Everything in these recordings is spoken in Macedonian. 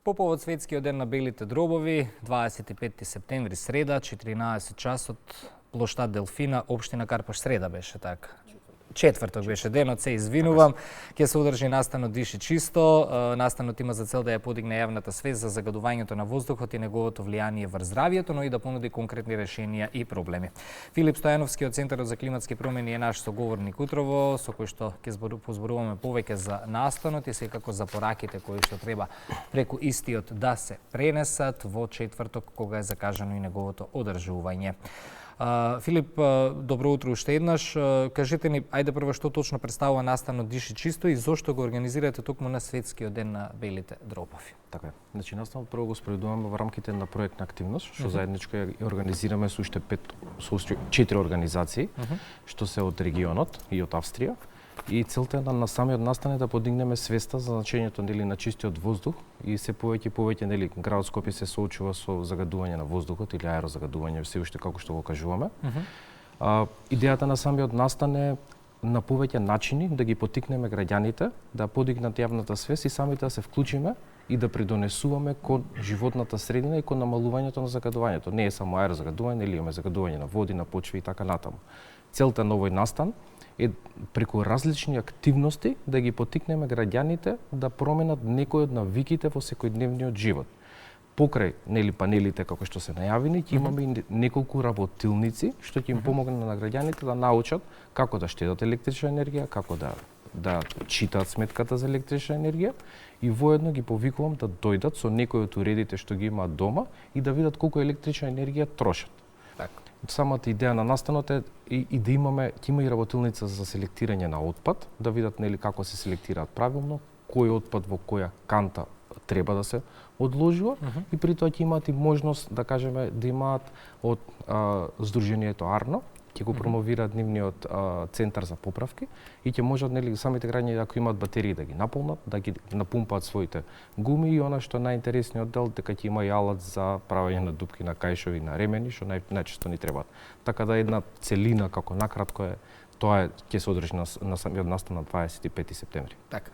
По повод светскиот ден на белите дробови, 25 септември, среда, 14 часот, плоштад Делфина, општина Карпаш, среда беше така. Четврток беше денот, се извинувам. Ќе се одржи настанот Диши чисто. Настанот има за цел да ја подигне јавната свест за загадувањето на воздухот и неговото влијание врз здравјето, но и да понуди конкретни решенија и проблеми. Филип Стојановски од Центарот за климатски промени е наш соговорник утрово, со кој што ќе позборуваме повеќе за настанот и секако за пораките кои што треба преку истиот да се пренесат во четврток кога е закажано и неговото одржување. Филип, добро утро уште еднаш. Кажете ни, ајде прво што точно представува настанот Диши чисто и зошто го организирате токму на светскиот ден на белите дробови? Така е. Значи настанот прво го спроведуваме во рамките на проектна активност, што заедничко ја организираме со уште 4 организации, што се од регионот и од Австрија. И целта е на самиот настан е да подигнеме свеста за значењето на чистиот воздух и се повеќе и повеќе градот Скопје се соочува со загадување на воздухот или аерозагадување, се уште како што го кажуваме. Идејата на самиот настан е на повеќе начини да ги поттикнеме граѓаните да подигнат јавната свест и самите да се вклучиме и да придонесуваме кон животната средина и кон намалувањето на загадувањето. Не е само аерозагадување, или имаме загадување на води, на почви и така натаму. Целта на овој настан е преку различни активности да ги поттикнеме граѓаните да променат некои од навиките во секојдневниот живот. Покрај панелите како што се најавени, ќе имаме и неколку работилници што ќе им помогнат на граѓаните да научат како да штедат електрична енергија, како да читаат сметката за електрична енергија и воедно ги повикувам да дојдат со некои од уредите што ги имаат дома и да видат колку електрична енергија трошат. Самата идеја на настанот е и да имаме, ќе има и работилница за селектирање на отпад, да видат како се селектираат правилно, кој отпад во која канта треба да се одложува и при тоа ќе имаат и можност да кажеме да имаат од Сдруженијето Арно, ќе го промовираат нивниот центар за поправки и ќе можат самите граѓани ако имаат батерии да ги наполнат, да ги напумпаат своите гуми и она што најинтересниот дел дека ќе има и алат за правење на дупки на кајшови на ремени што најчесто ни требаат. Така да една целина како накратко е тоа ќе се одржи на самиот настан на 25 септември. Така.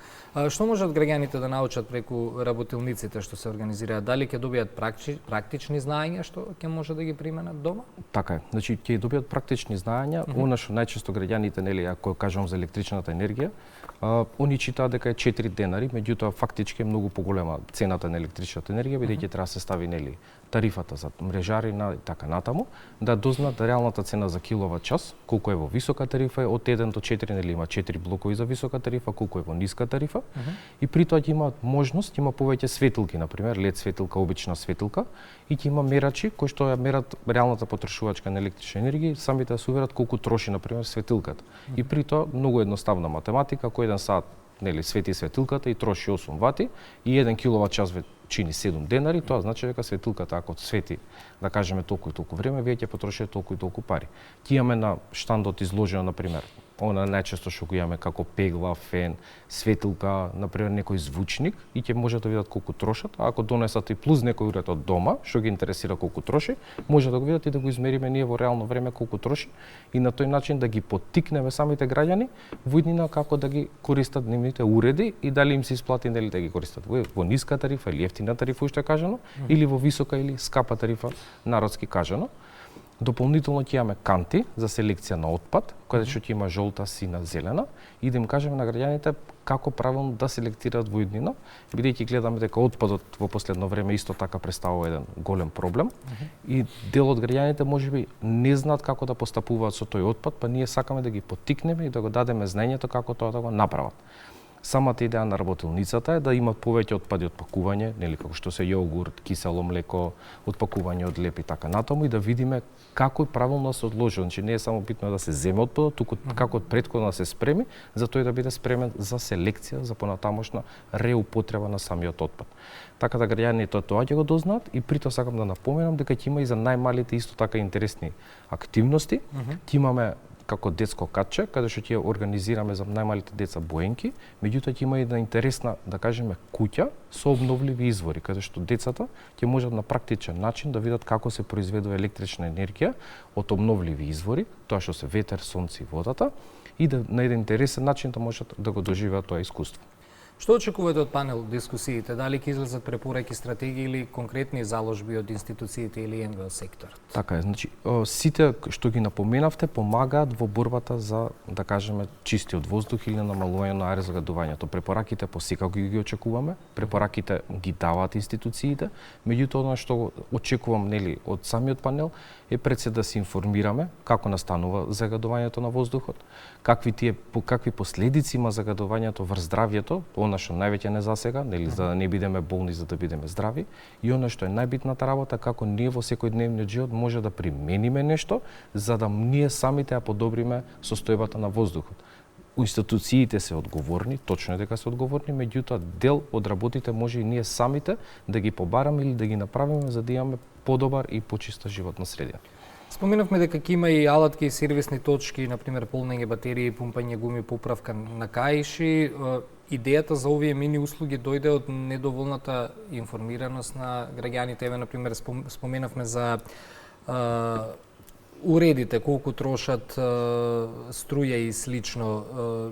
Што можат граѓаните да научат преку работилниците што се организираат? Дали ќе добијат практични знаења што ќе може да ги применат дома? Така е. Значи ќе добијат практични знаења, она што најчесто граѓаните ако кажам за електричната енергија, они читаат дека е 4 денари, меѓутоа фактички е многу поголема цената на електричната енергија бидејќи треба да се стави тарифата за мрежарина и така натаму, да дознаат реалната цена за киловат час, колку е во висока тарифа, од 1 до 4, има 4 блокови за висока тарифа, колку е во ниска тарифа, и при тоа ќе имаат можност, има повеќе светилки, например, лед светилка, обична светилка, и ќе има мерачи кои што ја мерат реалната потрошувачка на електрична енергија и самите да се уверат колку троши, например, светилката. И при тоа многу едноставна математика, кој 1 сат свети светилката и троши 8 вати и 1 киловат час чини 7 денари, тоа значи дека светилката ако свети, да кажеме толку и толку време, вие ќе потрошите толку и толку пари. Ќе имаме на штандот изложено, например, она најчесто што го имаме како пегла, фен, светилка, например некој звучник и ќе можат да видат колку трошат, а ако донесат и плюс некој уред од дома, што ги интересира колку троши, може да го видат и да го измериме ние во реално време колку троши и на тој начин да ги поттикнеме самите граѓани во иднина како да ги користат нивните уреди и дали им се исплати да ги користат во ниска тарифа или ефтина тарифа уште кажано или во висока или скапа тарифа народски кажано. Дополнително ќе имаме канти за селекција на отпад, каде што ќе има жолта, сина, зелена и да им кажеме на граѓаните како правилно да селектираат во иднина, бидејќи гледаме дека отпадот во последно време исто така представува еден голем проблем и дел од граѓаните можеби не знаат како да постапуваат со тој отпад, па ние сакаме да ги поттикнеме и да го дадеме знаењето како тоа да го направат. Самата идеја на работилницата е да имат повеќе отпади од пакување, како што се јогурт, кисело млеко, отпакување од леп и така натаму и да видиме како правилно се одложи. Значи не е само битно да се земе отпадот, туку како предходно да се спреми, за тој да биде спремен за селекција, за понатамошна реупотреба на самиот отпад. Така да граѓаните тоа ќе го дознаат и при тоа сакам да напоменам дека ќе има и за најмалите исто така интересни активности. Ќе имаме како детско катче, каде што ќе организираме за најмалите деца боенки, меѓутоа ќе има и една интересна, да кажеме, куќа со обновливи извори, каде што децата ќе можат на практичен начин да видат како се произведува електрична енергија од обновливи извори, тоа што се ветер, сонце и водата, и да на еден интересен начин да можат да го доживеат тоа искуство. Што очекувате од панел дискусиите? Дали ќе излезат препораки, стратегии или конкретни заложби од институциите или НВО секторот? Така е, значи сите што ги напоменавте помагаат во борбата за, да кажеме, чистиот воздух или намалување на аерозагадувањето. Препораките по секако ги очекуваме, препораките ги даваат институциите, меѓутоа она што очекувам нели од самиот панел е пред се да се информираме како настанува загадувањето на воздухот, какви последици има загадувањето врз здравјето, она што највеќе не засега, нели, за да не бидеме болни, за да бидеме здрави, и она што е најбитната работа, како ние во секојдневниот живот може да примениме нешто, за да ние самите ја подобриме состојбата на воздухот. Институциите се одговорни, точно е дека се одговорни, меѓутоа дел од работите може и ние самите да ги побараме или да ги направиме за да имаме подобар и почиста животна средина. Споменавме дека ќе има и алатки и сервисни точки, например полнење батерии, пумпање гуми, поправка на каиши. Идејата за овие мини услуги дојде од недоволната информираност на граѓаните. Еве, например, споменавме за уредите, колку трошат струја и слично.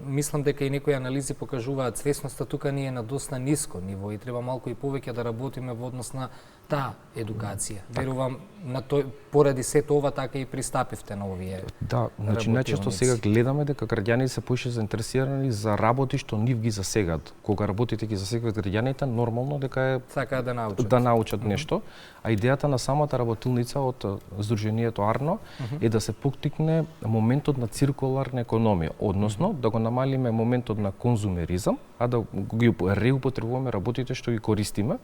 Мислам дека и некои анализи покажуваат свесноста тука ни е на доста ниско ниво и треба малку и повеќе да работиме во однос на таа едукација. Верувам на тој, поради сето ова така и пристапивте на овие. Да, значи најчесто сега гледаме дека граѓаните се поише заинтересирани за работи што нив ги засегаат. Кога работите ги засегаат граѓаните, нормално дека е сакаат да научат нешто, а идејата на самата работилница од Сдруженијето Арно е да се поттикне моментот на циркуларна економија, односно да го намалиме моментот на конзумеризам, а да ги реупотребуваме работите што ги користиме,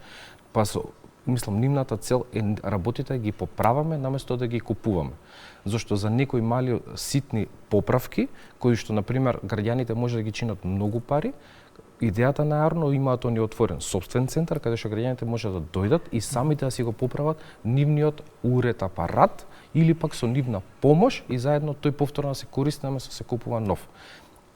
па мислам, нивната цел е работите ги поправаме наместо да ги купуваме. Зошто за некои мали ситни поправки, кои што, например, граѓаните може да ги чинат многу пари, идејата на Арно имаат они отворен сопствен центар, каде што граѓаните може да дојдат и самите да си го поправат нивниот уред апарат или пак со нивна помош и заедно тој повторно да се користи наместо се купува нов.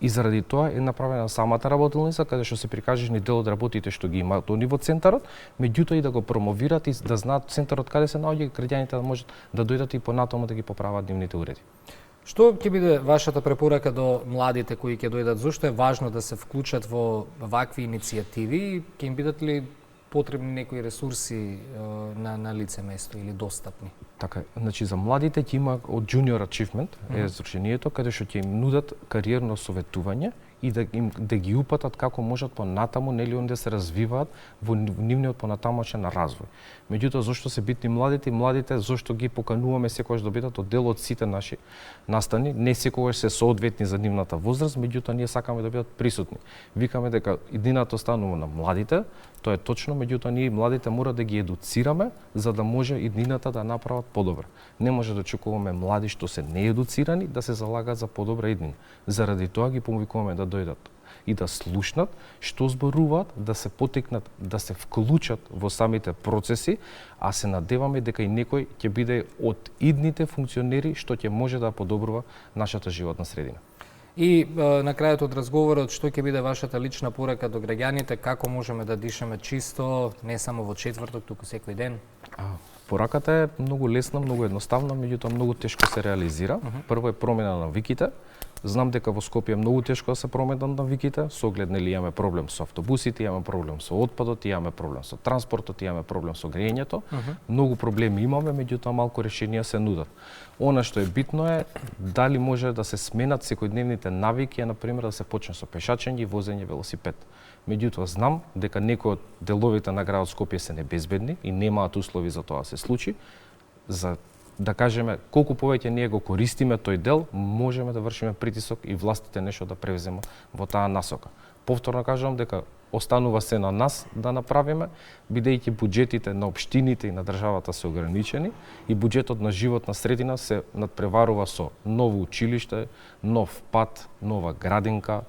И заради тоа е направена самата работилница, каде што се прикажани дел од работите што ги имаат они во центарот, меѓутоа и да го промовират и да знаат центарот каде се наоѓа, граѓаните да можат да дојдат и понатаму да ги поправат нивните уреди. Што ќе биде вашата препорака до младите кои ќе дојдат? Зошто е важно да се вклучат во вакви иницијативи? Ќе им бидат ли потребни некои ресурси на лице место или достапни? Така, значи за младите ќе има од Junior Achievement е здруженијето каде што ќе им нудат кариерно советување и да ги упатат како можат понатаму нели онде да се развиваат во нивниот понатамошен развој. Меѓутоа зошто се битни младите? Младите зошто ги покануваме секогаш да бидат дел од сите наши настани, не секогаш се соодветни за нивната возраст, меѓутоа ние сакаме да бидат присутни. Викаме дека иднината останува на младите, тоа е точно, меѓутоа ние младите мора да ги едуцираме за да може иднината да направат подобро. Не може да очекуваме млади што се неедуцирани да се залагаат за подобра иднина. Заради тоа ги повикуваме да дојдат и да слушнат што зборуваат, да се потекнат, да се вклучат во самите процеси, а се надеваме дека и некој ќе биде од идните функционери што ќе може да подобрува нашата животна средина. И на крајот од разговорот, што ќе биде вашата лична порака до граѓаните, како можеме да дишаме чисто, не само во четврток, туку секој ден? Пораката е многу лесна, многу едноставна, меѓутоа многу тешко се реализира. Прво е промена на навиките. Знам дека во Скопје е многу тешко да се променат навиките, со оглед нели имаме проблем со автобусите, имаме проблем со отпадот, имаме проблем со транспортот, имаме проблем со грејењето. Многу проблеми имаме, меѓутоа малку решенија се нудат. Она што е битно е дали може да се сменат секојдневните навики, на пример да се почне со пешачење и возење велосипед. Меѓутоа знам дека некои од деловите на градот Скопје се небезбедни и немаат услови за тоа да се случи. За да кажеме колку повеќе ние го користиме тој дел, можеме да вршиме притисок и властите нешто да превземат во таа насока. Повторно кажувам дека останува се на нас да направиме, бидејќи буџетите на општините и на државата се ограничени и буџетот на животна средина се надпреварува со ново училиште, нов пат, нова градинка,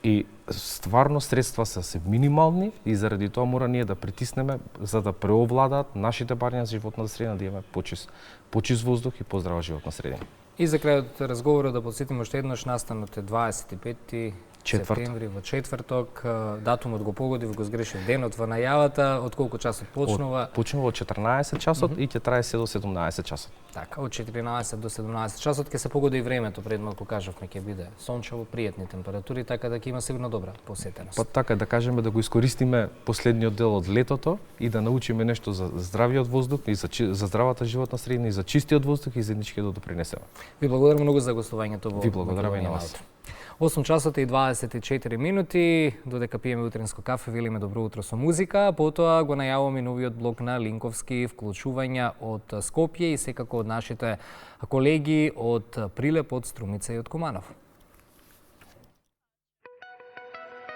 и стварно средства се минимални и заради тоа мора ние да притиснеме за да преовладаат нашите барања за животна средина, да имаме почист воздух и поздрава животна средина. И за крајот разговорот да подсетиме уште еднаш, настанот е 25 септември во четврток, датумот го погодив, го сгрешив денот во најавата, од колку часот почнува? Почнува од 14 часот и ќе трае се до 17 часот. Така, од 14 до 17 часот ќе се погоди и времето, пред малку кажавме ќе биде сончево, пријатни температури, така да ќе има сигурно добра посетеност. Па така да кажеме да го искористиме последниот дел од летото и да научиме нешто за здравиот воздух и за здравата животна средина и за чистиот воздух и заеднички да допринесеме. Ви благодарам многу за гостувањето во Ви благодарам и на вас. 8 часот и 24 минути, додека пиеме утринско кафе, велиме добро утро со музика, потоа го најавуваме новиот блок на Линковски, вклучувања од Скопје и секако од нашите колеги од Прилеп, од Струмица и од Куманов.